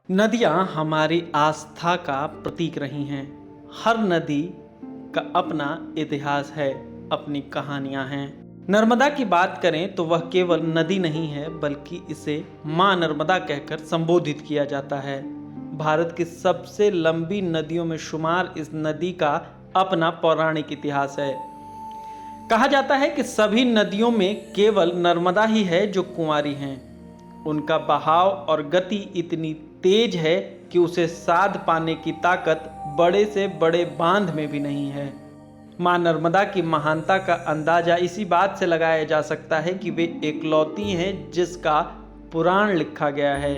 नदियाँ हमारी आस्था का प्रतीक रही हैं। हर नदी का अपना इतिहास है, अपनी कहानियाँ हैं। नर्मदा की बात करें तो वह केवल नदी नहीं है, बल्कि इसे माँ नर्मदा कहकर संबोधित किया जाता है। भारत की सबसे लंबी नदियों में शुमार इस नदी का अपना पौराणिक इतिहास है। कहा जाता है कि सभी नदियों में केवल नर्मदा ही है जो कुंवारी हैं। उनका बहाव और गति इतनी तेज है कि उसे साध पाने की ताकत बड़े से बड़े बांध में भी नहीं है। मां नर्मदा की महानता का अंदाजा इसी बात से लगाया जा सकता है कि वे एकलौती हैं जिसका पुराण लिखा गया है।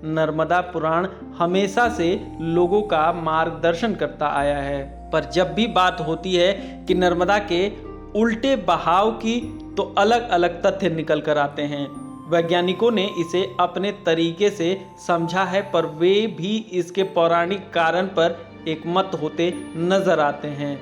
नर्मदा पुराण हमेशा से लोगों का मार्गदर्शन करता आया है, पर जब भी बात होती है कि नर्मदा के उल्टे बहाव की, तो अलग अलग तथ्य निकल कर आते हैं। वैज्ञानिकों ने इसे अपने तरीके से समझा है, पर वे भी इसके पौराणिक कारण पर एकमत होते नजर आते हैं।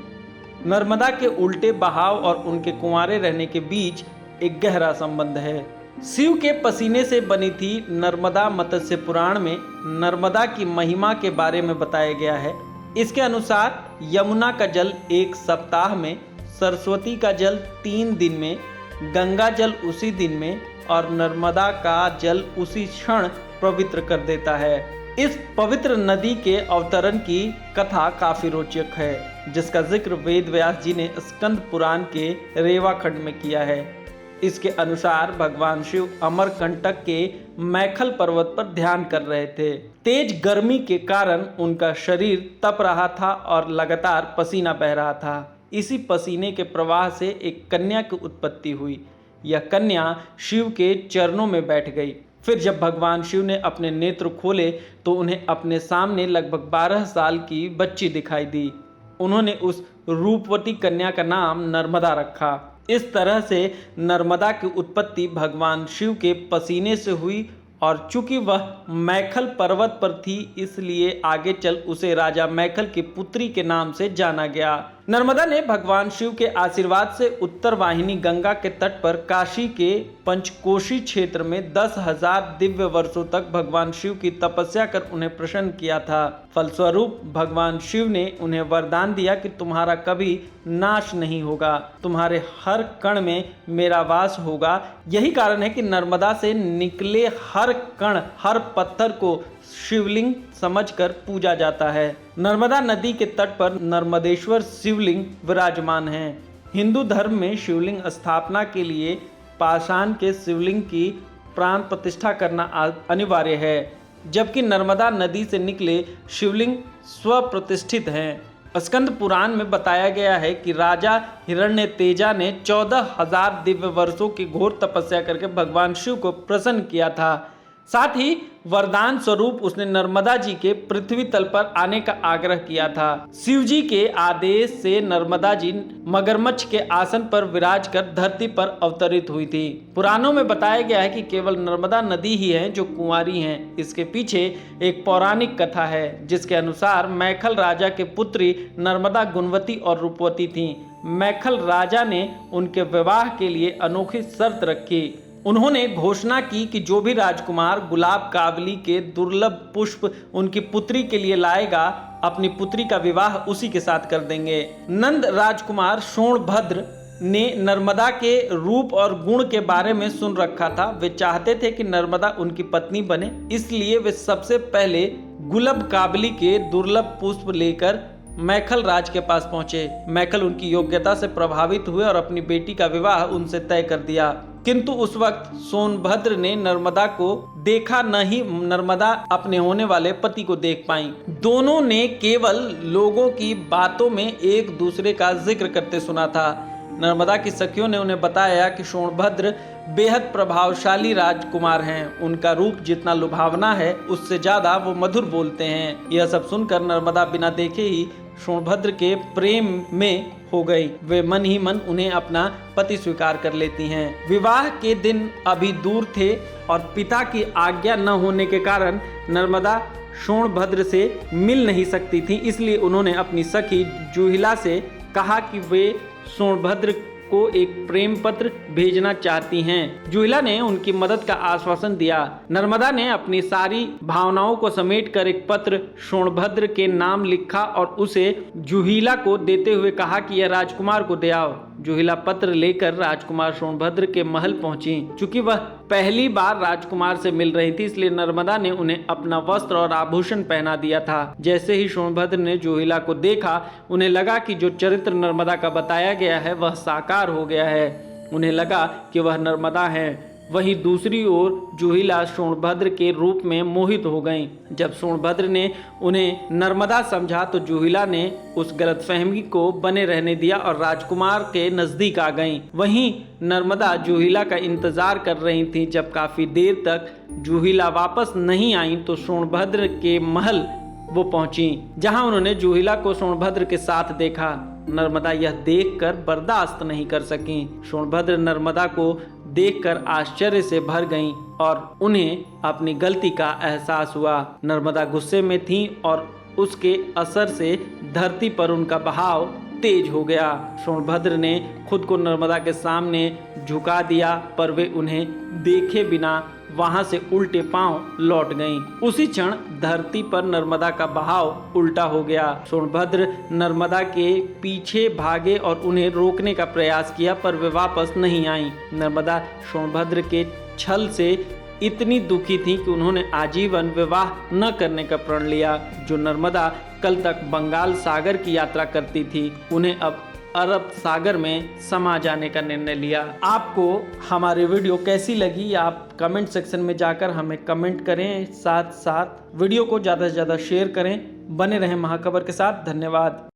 नर्मदा के उल्टे बहाव और उनके कुंवारे रहने के बीच एक गहरा संबंध है। शिव के पसीने से बनी थी नर्मदा मत्स्य पुराण में नर्मदा की महिमा के बारे में बताया गया है। इसके अनुसार यमुना का जल 1 सप्ताह में, सरस्वती का जल 3 दिन में, गंगा जल उसी दिन में और नर्मदा का जल उसी क्षण पवित्र कर देता है। इस पवित्र नदी के अवतरण की कथा काफी रोचक है, जिसका जिक्र वेद व्यास जी ने स्कंद पुराण के रेवा खंड में किया है। इसके अनुसार भगवान शिव अमरकंटक के मैखल पर्वत पर ध्यान कर रहे थे। तेज गर्मी के कारण उनका शरीर तप रहा था और लगातार पसीना बह रहा था। इसी पसीने के प्रवाह से एक कन्या की उत्पत्ति हुई। यह कन्या शिव के चरणों में बैठ गई। फिर जब भगवान शिव ने अपने नेत्र खोले तो उन्हें अपने सामने लगभग 12 साल की बच्ची दिखाई दी। उन्होंने उस रूपवती कन्या का नाम नर्मदा रखा। इस तरह से नर्मदा की उत्पत्ति भगवान शिव के पसीने से हुई, और चूंकि वह मैखल पर्वत पर थी, इसलिए आगे चल उसे राजा मैखल की पुत्री के नाम से जाना गया। नर्मदा ने भगवान शिव के आशीर्वाद से उत्तर वाहिनी गंगा के तट पर काशी के पंचकोशी क्षेत्र में 10,000 दिव्य वर्षों तक भगवान शिव की तपस्या कर उन्हें प्रसन्न किया था। फलस्वरूप भगवान शिव ने उन्हें वरदान दिया कि तुम्हारा कभी नाश नहीं होगा, तुम्हारे हर कण में मेरा वास होगा। यही कारण है कि नर्मदा से निकले हर कण, हर पत्थर को शिवलिंग समझकर पूजा जाता है। नर्मदा नदी के तट पर नर्मदेश्वर शिवलिंग विराजमान है। हिंदू धर्म में शिवलिंग स्थापना के लिए पाषाण के शिवलिंग की प्राण प्रतिष्ठा करना अनिवार्य है, जबकि नर्मदा नदी से निकले शिवलिंग स्वप्रतिष्ठित हैं। स्कंद पुराण में बताया गया है कि राजा हिरण्यतेजा ने 14,000 दिव्य वर्षों की घोर तपस्या करके भगवान शिव को प्रसन्न किया था। साथ ही वरदान स्वरूप उसने नर्मदा जी के पृथ्वी तल पर आने का आग्रह किया था। शिव जी के आदेश से नर्मदा जी मगरमच्छ के आसन पर विराज कर धरती पर अवतरित हुई थी। पुराणों में बताया गया है कि केवल नर्मदा नदी ही है जो कुंवारी हैं। इसके पीछे एक पौराणिक कथा है, जिसके अनुसार मैखल राजा के पुत्री नर्मदा गुणवती और रूपवती थीं। मैखल राजा ने उनके विवाह के लिए अनोखी शर्त रखी। उन्होंने घोषणा की कि जो भी राजकुमार गुलाब कावली के दुर्लभ पुष्प उनकी पुत्री के लिए लाएगा, अपनी पुत्री का विवाह उसी के साथ कर देंगे। नंद राजकुमार सोनभद्र ने नर्मदा के रूप और गुण के बारे में सुन रखा था। वे चाहते थे कि नर्मदा उनकी पत्नी बने, इसलिए वे सबसे पहले गुलाब कावली के दुर्लभ पुष्प लेकर मैखल राज के पास पहुंचे। मैखल उनकी योग्यता से प्रभावित हुए और अपनी बेटी का विवाह उनसे तय कर दिया। किंतु उस वक्त सोनभद्र ने नर्मदा को देखा, न ही नर्मदा अपने होने वाले पति को देख पाई। दोनों ने केवल लोगों की बातों में एक दूसरे का जिक्र करते सुना था। नर्मदा की सखियों ने उन्हें बताया कि सोनभद्र बेहद प्रभावशाली राजकुमार हैं। उनका रूप जितना लुभावना है, उससे ज्यादा वो मधुर बोलते हैं। यह सब सुनकर नर्मदा बिना देखे ही सोनभद्र के प्रेम में हो गई। वे मन ही मन उन्हें अपना पति स्वीकार कर लेती हैं। विवाह के दिन अभी दूर थे और पिता की आज्ञा न होने के कारण नर्मदा सोनभद्र से मिल नहीं सकती थी। इसलिए उन्होंने अपनी सखी जूहिला से कहा कि वे सोनभद्र को एक प्रेम पत्र भेजना चाहती हैं। जूहिला ने उनकी मदद का आश्वासन दिया। नर्मदा ने अपनी सारी भावनाओं को समेटकर एक पत्र सोनभद्र के नाम लिखा और उसे जूहिला को देते हुए कहा कि यह राजकुमार को दे आओ। जूहिला पत्र लेकर राजकुमार सोनभद्र के महल पहुंची। चूंकि वह पहली बार राजकुमार से मिल रही थी, इसलिए नर्मदा ने उन्हें अपना वस्त्र और आभूषण पहना दिया था। जैसे ही सोनभद्र ने जूहिला को देखा, उन्हें लगा कि जो चरित्र नर्मदा का बताया गया है वह साकार हो गया है। उन्हें लगा कि वह नर्मदा है। वहीं दूसरी ओर जूहिला सोनभद्र के रूप में मोहित हो गईं। जब सोनभद्र ने उन्हें नर्मदा समझा तो जूहिला ने उस गलतफहमी को बने रहने दिया और राजकुमार के नजदीक आ गईं। वहीं नर्मदा जूहिला का इंतजार कर रही थी। जब काफी देर तक जूहिला वापस नहीं आई तो सोनभद्र के महल वो पहुंची, जहां उन्होंने जूहिला को सोनभद्र के साथ देखा। नर्मदा यह देखकर बर्दाश्त नहीं कर सकी। सोनभद्र नर्मदा को देखकर आश्चर्य से भर गईं और उन्हें अपनी गलती का एहसास हुआ। नर्मदा गुस्से में थीं और उसके असर से धरती पर उनका बहाव तेज हो गया। सोनभद्र ने खुद को नर्मदा के सामने झुका दिया, पर वे उन्हें देखे बिना वहां से उल्टे पांव लौट गईं। उसी क्षण धरती पर नर्मदा का बहाव उल्टा हो गया। सोनभद्र नर्मदा के पीछे भागे और उन्हें रोकने का प्रयास किया, पर वे वापस नहीं आईं। नर्मदा सोनभद्र के छल से इतनी दुखी थी कि उन्होंने आजीवन विवाह न करने का प्रण लिया। जो नर्मदा कल तक बंगाल सागर की यात्रा करती थी, उन्हें अब अरब सागर में समा जाने का निर्णय लिया। आपको हमारी वीडियो कैसी लगी आप कमेंट सेक्शन में जाकर हमें कमेंट करें। साथ साथ वीडियो को ज़्यादा से ज़्यादा शेयर करें। बने रहें महाखबर के साथ। धन्यवाद।